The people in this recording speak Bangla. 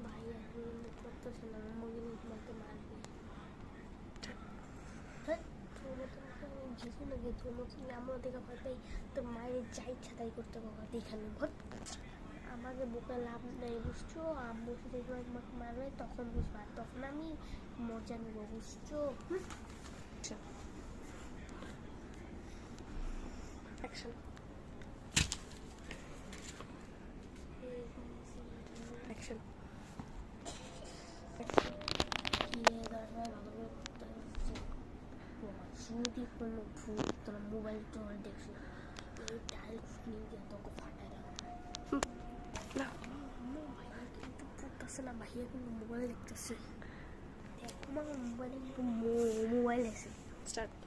ভাই এখন করতেছে না, আমাকে তোমাকে মারবে। ঘেসে না গে তোর মতো আমরা দেখা ভয় পাই, তোর মায়ের যা ইচ্ছা তাই করতে পারবো দেখানো ভর। আমাকে বুকে লাভ নেই বুঝছো, আম্মু সাথে তোমাকে মারবে তখন বুঝবা, তখন আমি মজা নেব বুঝছো। অ্যাকশন অ্যাকশন যদি কোনো ভূত তোরা মোবাইল টোবাইল দেখছো এই ডাইরেক্ট স্ক্রিন দিয়ে তোকে ফাটাই না। ভাইয়া কিন্তু পড়তেছে না, ভাইয়া কিন্তু মোবাইল দেখতেছে। দেখ আমার মোবাইলে কিন্তু মোবাইল আছে। স্টার্ট।